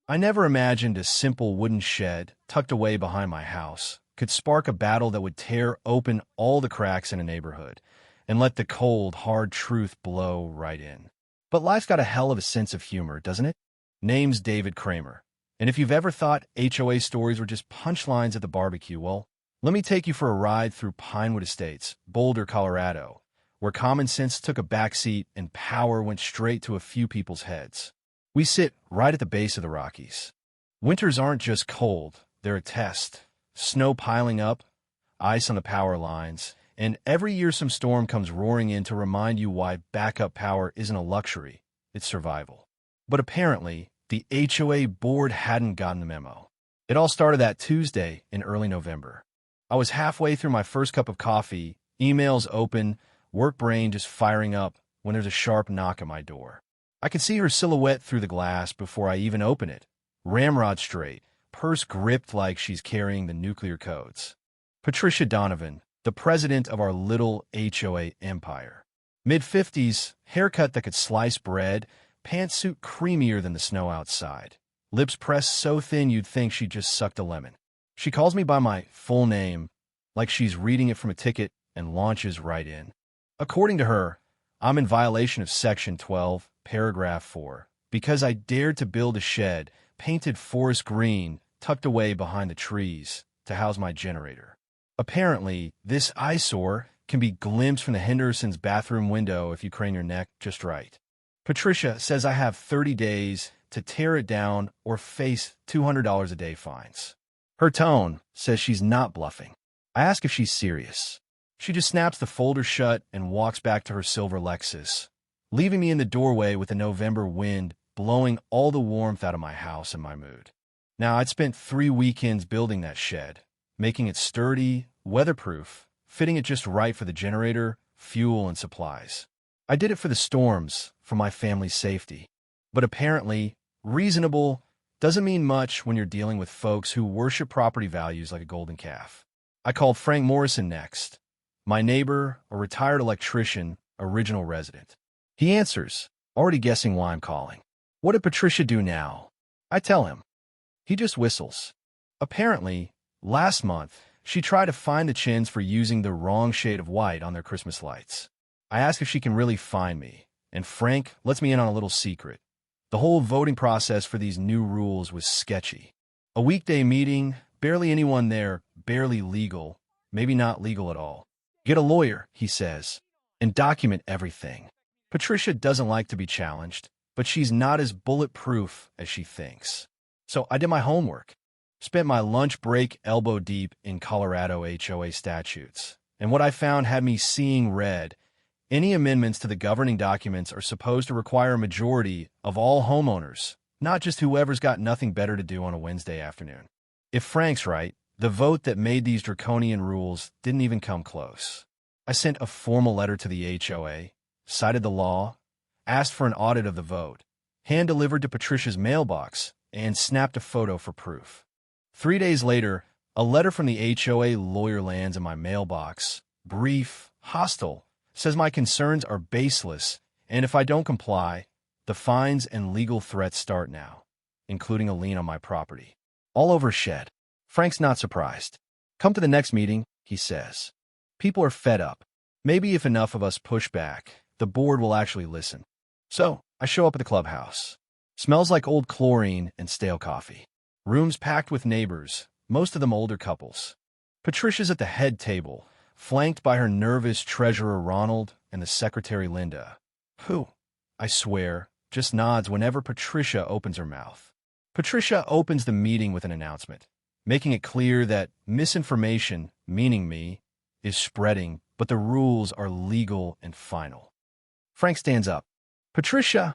I never imagined a simple wooden shed tucked away behind my house could spark a battle that would tear open all the cracks in a neighborhood and let the cold, hard truth blow right in. But life's got a hell of a sense of humor, doesn't it? Name's David Kramer. And if you've ever thought HOA stories were just punchlines at the barbecue, well, let me take you for a ride through Pinewood Estates, Boulder, Colorado, where common sense took a backseat and power went straight to a few people's heads. We sit right at the base of the Rockies. Winters aren't just cold, they're a test. Snow piling up, ice on the power lines, and every year some storm comes roaring in to remind you why backup power isn't a luxury, it's survival. But apparently, the HOA board hadn't gotten the memo. It all started that Tuesday in early November. I was halfway through my first cup of coffee, emails open, work brain just firing up, when there's a sharp knock at my door. I can see her silhouette through the glass before I even open it. Ramrod straight, purse gripped like she's carrying the nuclear codes. Patricia Donovan, the president of our little HOA empire. Mid-50s, haircut that could slice bread, pantsuit creamier than the snow outside. Lips pressed so thin you'd think she just sucked a lemon. She calls me by my full name, like she's reading it from a ticket, and launches right in. According to her, I'm in violation of Section 12, Paragraph 4, because I dared to build a shed, painted forest green, tucked away behind the trees, to house my generator. Apparently, this eyesore can be glimpsed from the Henderson's bathroom window if you crane your neck just right. Patricia says I have 30 days to tear it down or face $200 a day fines. Her tone says she's not bluffing. I ask if she's serious. She just snaps the folder shut and walks back to her silver Lexus, leaving me in the doorway with the November wind blowing all the warmth out of my house and my mood. Now, I'd spent 3 weekends building that shed, making it sturdy, weatherproof, fitting it just right for the generator, fuel, and supplies. I did it for the storms, for my family's safety. But apparently, reasonable doesn't mean much when you're dealing with folks who worship property values like a golden calf. I called Frank Morrison next, my neighbor, a retired electrician, original resident. He answers, already guessing why I'm calling. What did Patricia do now? I tell him. He just whistles. Apparently, last month, she tried to find the chins for using the wrong shade of white on their Christmas lights. I ask if she can really find me, and Frank lets me in on a little secret. The whole voting process for these new rules was sketchy. A weekday meeting, barely anyone there, barely legal, maybe not legal at all. Get a lawyer, he says, and document everything. Patricia doesn't like to be challenged, but she's not as bulletproof as she thinks. So I did my homework. Spent my lunch break elbow deep in Colorado HOA statutes, and what I found had me seeing red. Any amendments to the governing documents are supposed to require a majority of all homeowners, not just whoever's got nothing better to do on a Wednesday afternoon. If Frank's right, the vote that made these draconian rules didn't even come close. I sent a formal letter to the HOA, cited the law, asked for an audit of the vote, hand-delivered to Patricia's mailbox, and snapped a photo for proof. 3 days later, a letter from the HOA lawyer lands in my mailbox. Brief, hostile, says my concerns are baseless, and if I don't comply, the fines and legal threats start now, including a lien on my property. All over a shed. Frank's not surprised. Come to the next meeting, he says. People are fed up. Maybe if enough of us push back, the board will actually listen. So, I show up at the clubhouse. Smells like old chlorine and stale coffee. Rooms packed with neighbors, most of them older couples. Patricia's at the head table, flanked by her nervous treasurer Ronald and the secretary Linda, who, I swear, just nods whenever Patricia opens her mouth. Patricia opens the meeting with an announcement, making it clear that misinformation, meaning me, is spreading, but the rules are legal and final. Frank stands up. Patricia,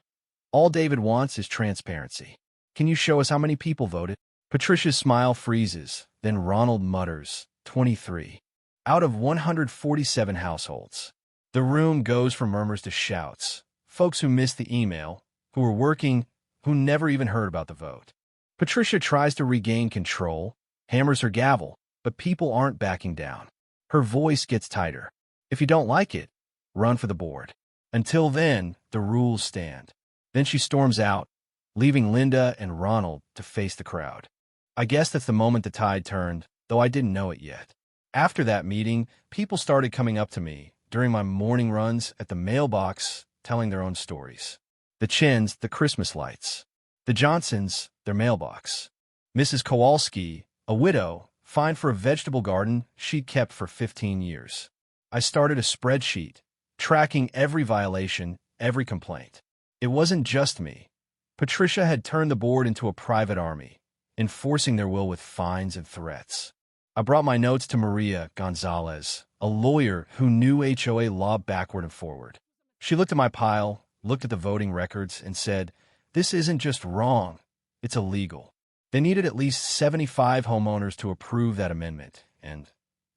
all David wants is transparency. Can you show us how many people voted? Patricia's smile freezes, then Ronald mutters, 23. Out of 147 households. The room goes from murmurs to shouts. Folks who missed the email, who were working, who never even heard about the vote. Patricia tries to regain control, hammers her gavel, but people aren't backing down. Her voice gets tighter. If you don't like it, run for the board. Until then, the rules stand. Then she storms out, leaving Linda and Ronald to face the crowd. I guess that's the moment the tide turned, though I didn't know it yet. After that meeting, people started coming up to me during my morning runs at the mailbox, telling their own stories. The Chins, the Christmas lights. The Johnsons, their mailbox. Mrs. Kowalski, a widow, fined for a vegetable garden she'd kept for 15 years. I started a spreadsheet, tracking every violation, every complaint. It wasn't just me. Patricia had turned the board into a private army, enforcing their will with fines and threats. I brought my notes to Maria Gonzalez, a lawyer who knew HOA law backward and forward. She looked at my pile, looked at the voting records, and said, "This isn't just wrong, it's illegal." They needed at least 75 homeowners to approve that amendment, and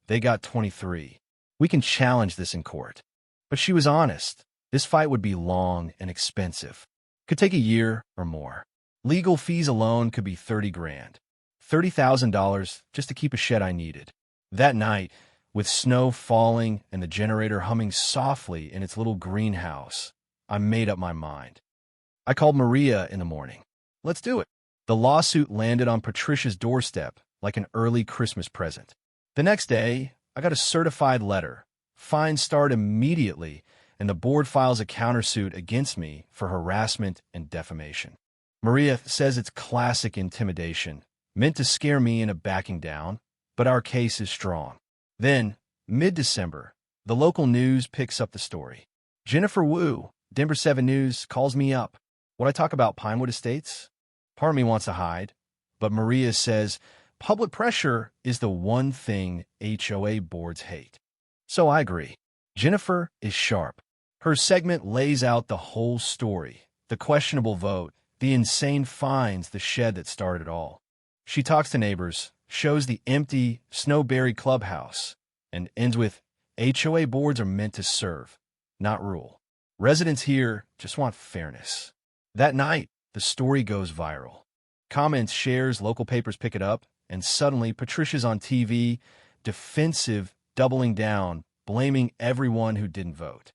they got 23. "We can challenge this in court." But she was honest. This fight would be long and expensive. Could take a year or more. Legal fees alone could be 30 grand. $30,000 just to keep a shed I needed. That night, with snow falling and the generator humming softly in its little greenhouse, I made up my mind. I called Maria in the morning. Let's do it. The lawsuit landed on Patricia's doorstep like an early Christmas present. The next day, I got a certified letter. Fines start immediately, and the board files a countersuit against me for harassment and defamation. Maria says it's classic intimidation, meant to scare me into backing down, but our case is strong. Then, mid-December, the local news picks up the story. Jennifer Wu, Denver 7 News, calls me up. Would I talk about Pinewood Estates? Part of me wants to hide, but Maria says public pressure is the one thing HOA boards hate. So I agree. Jennifer is sharp. Her segment lays out the whole story, the questionable vote, the insane fines, the shed that started it all. She talks to neighbors, shows the empty, snow-buried clubhouse, and ends with, HOA boards are meant to serve, not rule. Residents here just want fairness. That night, the story goes viral. Comments, shares, local papers pick it up, and suddenly Patricia's on TV, defensive, doubling down, blaming everyone who didn't vote.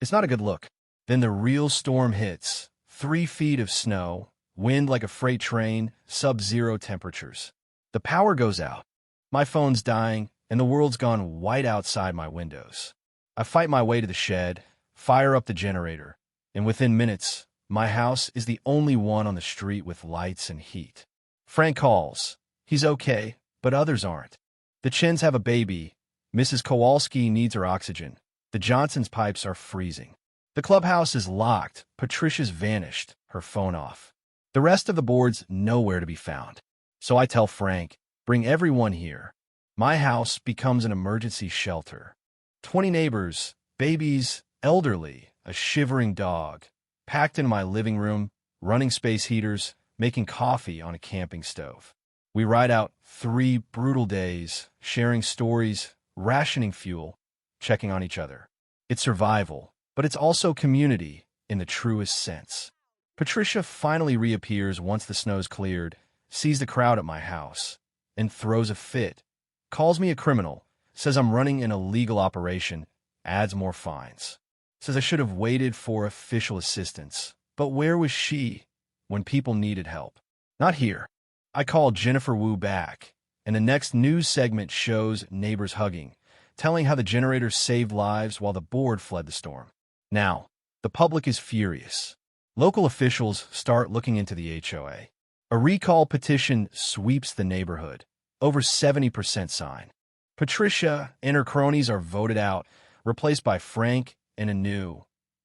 It's not a good look. Then the real storm hits. 3 feet of snow, wind like a freight train, sub-zero temperatures. The power goes out. My phone's dying, and the world's gone white outside my windows. I fight my way to the shed, fire up the generator, and within minutes, my house is the only one on the street with lights and heat. Frank calls. He's okay, but others aren't. The Chins have a baby. Mrs. Kowalski needs her oxygen. The Johnsons' pipes are freezing. The clubhouse is locked. Patricia's vanished, her phone off. The rest of the board's nowhere to be found. So I tell Frank, bring everyone here. My house becomes an emergency shelter. 20 neighbors, babies, elderly, a shivering dog, packed in my living room, running space heaters, making coffee on a camping stove. We ride out 3 brutal days, sharing stories, rationing fuel, checking on each other. It's survival, but it's also community in the truest sense. Patricia finally reappears once the snow's cleared, sees the crowd at my house, and throws a fit. Calls me a criminal, says I'm running an illegal operation, adds more fines. Says I should have waited for official assistance. But where was she when people needed help? Not here. I called Jennifer Wu back, and the next news segment shows neighbors hugging, telling how the generator saved lives while the board fled the storm. Now, the public is furious. Local officials start looking into the HOA. A recall petition sweeps the neighborhood. Over 70% sign. Patricia and her cronies are voted out, replaced by Frank and a new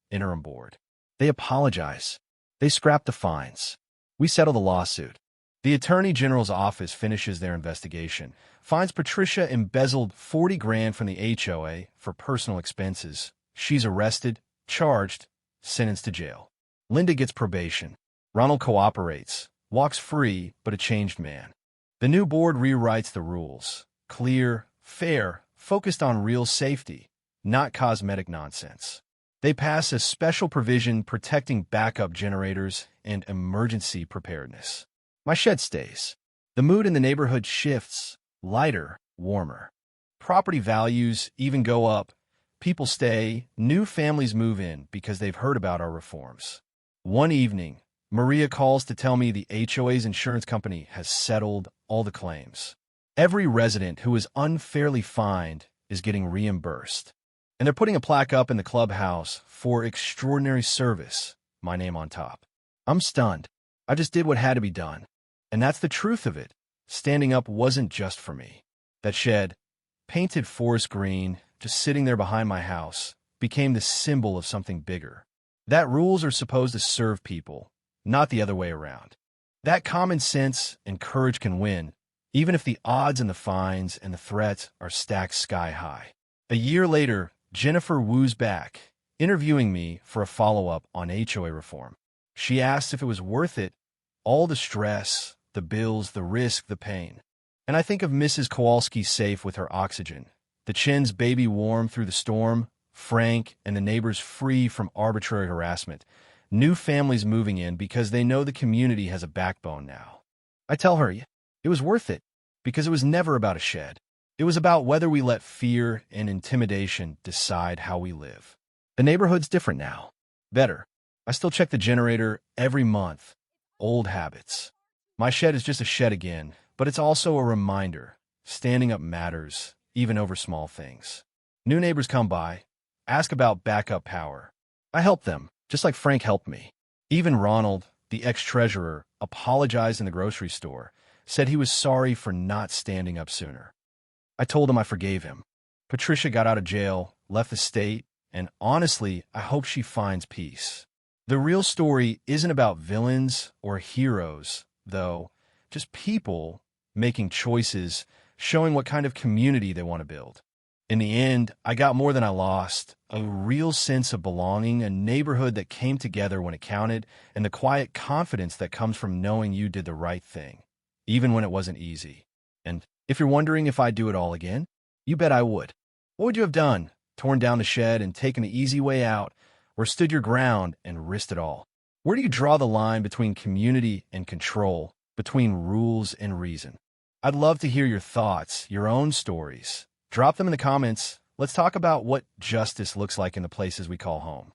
interim board. They apologize. They scrap the fines. We settle the lawsuit. The Attorney General's office finishes their investigation, finds Patricia embezzled 40 grand from the HOA for personal expenses. She's arrested, charged, sentenced to jail. Linda gets probation. Ronald cooperates, walks free, but a changed man. The new board rewrites the rules. Clear, fair, focused on real safety, not cosmetic nonsense. They pass a special provision protecting backup generators and emergency preparedness. My shed stays. The mood in the neighborhood shifts, lighter, warmer. Property values even go up. People stay, new families move in because they've heard about our reforms. One evening, Maria calls to tell me the HOA's insurance company has settled all the claims. Every resident who is unfairly fined is getting reimbursed. And they're putting a plaque up in the clubhouse for extraordinary service, my name on top. I'm stunned. I just did what had to be done. And that's the truth of it. Standing up wasn't just for me. That shed, painted forest green, just sitting there behind my house, became the symbol of something bigger. That rules are supposed to serve people, not the other way around. That common sense and courage can win, even if the odds and the fines and the threats are stacked sky high. A year later, Jennifer woos back, interviewing me for a follow-up on HOA reform. She asked if it was worth it, all the stress, the bills, the risk, the pain. And I think of Mrs. Kowalski safe with her oxygen, the Chin's baby warm through the storm, Frank and the neighbors free from arbitrary harassment, new families moving in because they know the community has a backbone now. I tell her it was worth it because it was never about a shed. It was about whether we let fear and intimidation decide how we live. The neighborhood's different now. Better. I still check the generator every month. Old habits. My shed is just a shed again, but it's also a reminder. Standing up matters, even over small things. New neighbors come by, ask about backup power. I help them, just like Frank helped me. Even Ronald, the ex-treasurer, apologized in the grocery store, said he was sorry for not standing up sooner. I told him I forgave him. Patricia got out of jail, left the state, and honestly, I hope she finds peace. The real story isn't about villains or heroes, though, just people making choices, showing what kind of community they want to build. In the end, I got more than I lost, a real sense of belonging, a neighborhood that came together when it counted, and the quiet confidence that comes from knowing you did the right thing, even when it wasn't easy. And if you're wondering if I'd do it all again, you bet I would. What would you have done? Torn down the shed and taken the easy way out, or stood your ground and risked it all? Where do you draw the line between community and control, between rules and reason? I'd love to hear your thoughts, your own stories. Drop them in the comments. Let's talk about what justice looks like in the places we call home.